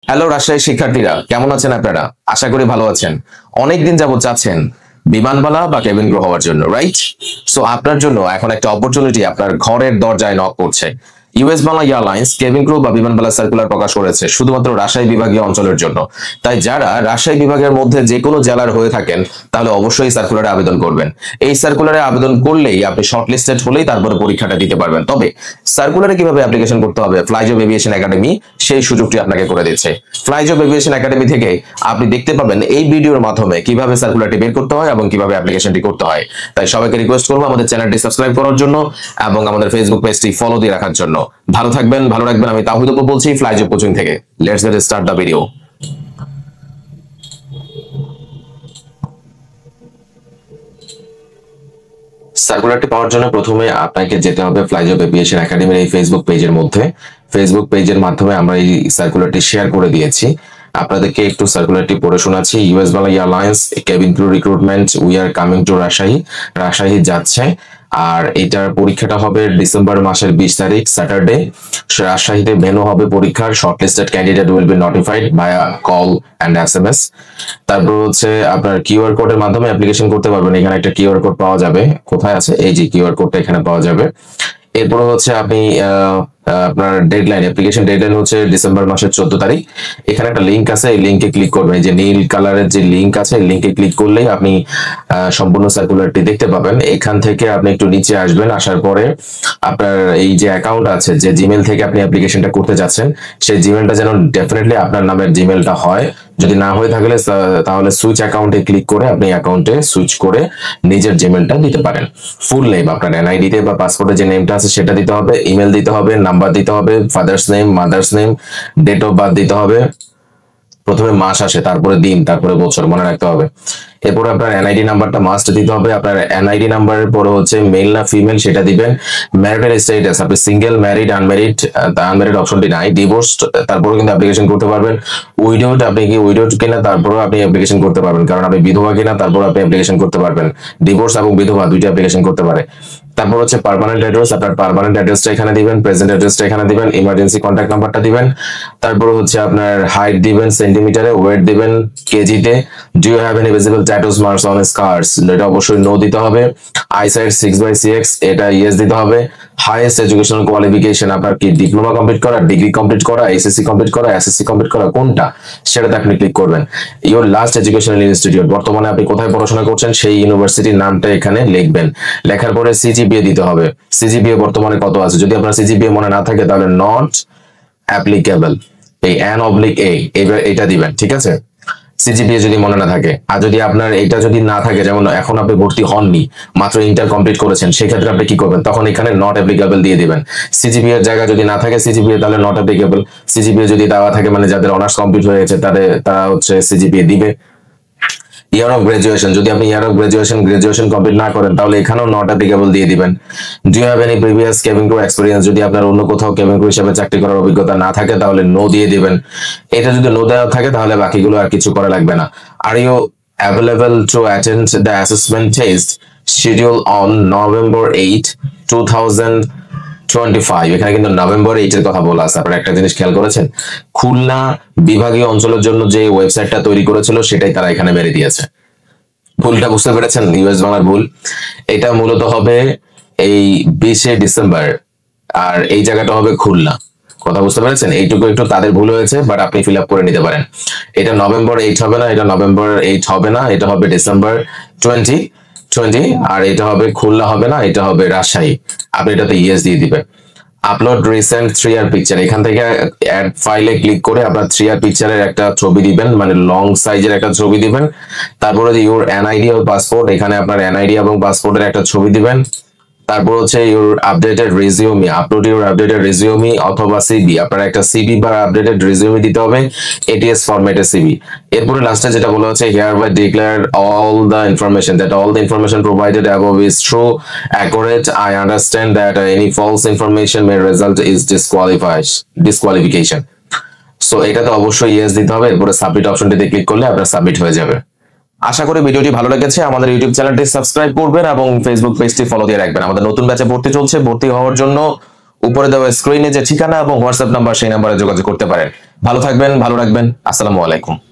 Hello Rajshahi শিক্ষার্থীরা, কেমন আছেন আপনারা? আশা করি ভালো আছেন। অনেকদিন যাবত চাচ্ছেন বিমানবালা বা কেবিন ক্রু হওয়ার জন্য, রাইট? সো আপনার জন্য এখন একটা অপরচুনিটি আপনার ঘরের দরজায় নক করছে। US Bangla airlines cabin crew বা বিমানবালা সার্কুলার প্রকাশ করেছে শুধুমাত্র রাজশাহী বিভাগীয় অঞ্চলের জন্য। তাই যারা রাজশাহী বিভাগের মধ্যে যে কোনো জেলার হয়ে থাকেন তাহলে অবশ্যই সার্কুলারে আবেদন করবেন। এই সার্কুলারে আবেদন করলেই আপনি শর্টলিস্টেড হলেই তারপরে পরীক্ষাটা দিতে পারবেন। তবে সার্কুলারে কিভাবে অ্যাপ্লিকেশন করতে হবে ফ্লাইজব এভিয়েশন একাডেমি সেই সুযোগটি আপনাকে করে দিচ্ছে। ফ্লাইজব এভিয়েশন একাডেমি থেকে আপনি দেখতে পাবেন এই ভিডিওর মাধ্যমে কিভাবে সার্কুলারটি বের করতে হয় এবং কিভাবে অ্যাপ্লিকেশনটি করতে হয়। তাই সবাইকে রিকোয়েস্ট করবো আমাদের চ্যানেলটি সাবস্ক্রাইব করার জন্য এবং আমাদের ফেসবুক পেজটি ফলো দিয়ে রাখার জন্য। ভালো থাকবেন, ভালো রাখবেন। আমি তাহিদ বলছি ফ্লাইজব কোচিং থেকে। Let's get start the video. সার্কুলারটি পাওয়ার জন্য প্রথমে আপনাকে যেতে হবে ফ্লাইজব এভিয়েশন একাডেমির এই ফেসবুক পেজের মধ্যে। ফেসবুক পেজের মাধ্যমে আমরা এই সার্কুলারটি শেয়ার করে দিয়েছি। আপনাদেরকে একটু সার্কুলারটি পড়ে শোনাচ্ছি। US Bangla airlines cabin crew recruitment, we are coming to Rajshahi. Rajshahi যাচ্ছে। আর এটার পরীক্ষাটা হবে ডিসেম্বর মাসের 20 তারিখ স্যাটারডে। রাজশাহীতে ভেন্যু হবে পরীক্ষার। Shortlisted candidate will be notified via call and SMS. তারপর হচ্ছে আপনার কিউআর কোডের মাধ্যমে অ্যাপ্লিকেশন করতে পারবেন। এখানে একটা কিউআর কোড পাওয়া যাবে। কোথায় আছে? এই যে কিউআর কোডটা এখানে পাওয়া যাবে। এরপরে হচ্ছে আপনি আপনার ডেডলাইন, অ্যাপ্লিকেশন ডেডলাইন হচ্ছে ডিসেম্বর মাসের 14 তারিখ। এখানে একটা লিঙ্ক আছে, এই লিঙ্কে ক্লিক করবেন। এই যে নীল কালারের যে লিঙ্ক আছে, এই লিঙ্কে ক্লিক করলেই আপনি সম্পূর্ণ সার্কুলারটি দেখতে পাবেন। এখান থেকে আপনি একটু নিচে আসবেন। আসার পরে আপনার এই যে অ্যাকাউন্ট আছে, যে জিমেল থেকে আপনি অ্যাপ্লিকেশনটা করতে যাচ্ছেন, সেই জিমেলটা যেন ডেফিনেটলি আপনার নামের জিমেলটা হয়। যদি না হয়ে থাকলে তাহলে সুইচ অ্যাকাউন্টে ক্লিক করে আপনি অ্যাকাউন্টে সুইচ করে নিজের জিমেলটা দিতে পারেন। ফুল নেম, আপনার এনআইডিতে বা পাসপোর্টে যে নেমটা আছে সেটা দিতে হবে, ইমেল দিতে হবে, নাম্বার দিতে হবে, father's name, mother's name, date of birth দিতে হবে। প্রথমে মাস আসে, তারপরে দিন, তারপরে বছর, মনে রাখতে হবে। এরপরে আপনার এনআইডি নাম্বারটা মাস্ট দিতে হবে। আপনার এনআইডি নাম্বারের পরে হচ্ছে মেল না ফিমেল সেটা দিবেন। ম্যারিটাল স্ট্যাটাস, আপনি সিঙ্গেল, ম্যারিড, আনম্যারিড, আনম্যারিড অপশনটি নাই, ডিভোর্সড, তারপরে কিন্তু অ্যাপ্লিকেশন করতে পারবেন। উইডোড, আপনি কি উইডোড কিনা তারপরেও আপনি অ্যাপ্লিকেশন করতে পারবেন, কারণ আপনি বিধবা কিনা তারপর আপনি অ্যাপ্লিকেশন করতে পারবেন। ডিভোর্স এবং বিধবা দুইটা অ্যাপ্লিকেশন করতে পারে। তারপর হচ্ছে পার্মানেন্ট অ্যাড্রেস, আপনার পার্মানেন্ট অ্যাড্রেসটা এখানে দিবেন, প্রেজেন্ট অ্যাড্রেসটা এখানে দিবেন, ইমার্জেন্সি কন্ট্যাক্ট নাম্বারটা দিবেন। তারপর হচ্ছে আপনার হাইট দিবেন সেন্টিমিটারে, ওয়েট দিবেন কেজিতে। Do you have any visible tattoos, marks on scars, এটা অবশ্যই নো দিতে হবে। আইসাইট 6/6, এটা ইয়েস দিতে হবে। হাইয়েস্ট এডুকেশনাল কোয়ালিফিকেশন, আপনার কি ডিপ্লোমা কমপ্লিট করা, ডিগ্রি কমপ্লিট করা, এসএসসি কমপ্লিট করা, এসএসসি কমপ্লিট করা, কোনটা সেটাতে আপনি ক্লিক করবেন। ইওর লাস্ট এডুকেশনাল ইনস্টিটিউট, বর্তমানে আপনি কোথায় পড়াশোনা করছেন সেই ইউনিভার্সিটির নামটা এখানে লিখবেন। লেখার পরে সিজিপিএ দিতে হবে। সিজিপিএ বর্তমানে কত আছে, যদি আপনার সিজিপিএ মনে না থাকে তাহলে নট অ্যাপ্লিকেবল, এই N/A এটা দিবেন, ঠিক আছে? সিজিপিএ যদি মনে না থাকে। আর যদি আপনার এটা যদি না থাকে, যেমন এখন আপনি ভর্তি হননি, মাত্র ইন্টার কমপ্লিট করেছেন, সেক্ষেত্রে আপনি কি করবেন, তখন এখানে নট অ্যাপ্লিকেবল দিয়ে দিবেন। সিজিপিএ এর জায়গা যদি না থাকে সিজিপিএ, তাহলে নট অ্যাপ্লিকেবল। সিজিপিএ যদি দেওয়া থাকে, মানে যাদের অনার্স কমপ্লিট হয়ে গেছে তারা হচ্ছে সিজিপিএ দিবে। ইয়ার অফ গ্রাজুয়েশন, যদি আপনি ইয়ার অফ গ্রাজুয়েশন কমপ্লিট না করেন তাহলে এখানেও নট অ্যাপ্লিকেবল দিয়ে দিবেন। Do you have any previous cabin crew experience, যদি আপনার অন্য কোথাও কেবিন ক্রু হিসেবে চাকরি করার অভিজ্ঞতা না থাকে তাহলে নো দিয়ে দিবেন। এটা যদি নো দেওয়া থাকে তাহলে বাকিগুলো আর কিছু করা লাগবে না। Are you available to attend the assessment test schedule on November 8, 2025, এখানে কিন্তু November 8 এর কথা বলা আছে। আপনারা একটা জিনিস খেয়াল করেছেন, খুলনা বিভাগীয় অঞ্চলের জন্য যে ওয়েবসাইটটা তৈরি করেছিল সেটাই তারা এখানে মেরে দিয়েছে। ভুলটা বুঝতে পেরেছেন? ইউএস বাংলার ভুল। এটা মূলত হবে এই 20 ডিসেম্বর, আর এই জায়গাটা হবে খুলনা। কথা বুঝতে পেরেছেন? এইটুকু একটু তাদের ভুল হয়েছে, বাট আপনি ফিল আপ করে নিতে পারেন। এটা November 8 হবে না, এটা November 8 হবে না, এটা হবে ডিসেম্বর 2020। আর এটা হবে খুলনা হবে না, এটা হবে রাজশাহী। আপনি এটাতে ইয়েস দিয়ে দিবেন। আপলোড রিসেন্ট 3R পিকচার, এখান থেকে অ্যাড ফাইলে ক্লিক করে আপনার 3R পিকচারের একটা ছবি দিবেন, মানে লং সাইজের একটা ছবি দিবেন। তারপরে ইউর এনআইডি ও পাসপোর্ট, এখানে আপনার এনআইডি এবং পাসপোর্টের একটা ছবি দিবেন। তারপর হচ্ছে your updated resume, upload your updated resume অথবা সিবি, আপনার একটা সিবি বা আপডেটেড রিজিউমি দিতে হবে, এটিএস ফরম্যাটে সিবি। এরপরে লাস্টে যেটা বলা হচ্ছে hereby declare all the information provided above is true, accurate. I understand that any false information may result is disqualification. So এটাতে অবশ্যই ইয়েস দিতে হবে। এরপরে সাবমিট অপশনটিতে ক্লিক করলে আপনার সাবমিট হয়ে যাবে। আশা করি ভিডিওটি ভালো লেগেছে। আমাদের ইউটিউব চ্যানেলটি সাবস্ক্রাইব করবেন এবং ফেসবুক পেজটি ফলো দিয়ে রাখবেন। আমাদের নতুন ব্যাচে ভর্তি চলছে। ভর্তি হওয়ার জন্য উপরে দেওয়া স্ক্রিনে যে ঠিকানা এবং হোয়াটসঅ্যাপ নাম্বার, সেই নাম্বারে যোগাযোগ করতে পারেন। ভালো থাকবেন, ভালো রাখবেন। আসসালামু আলাইকুম।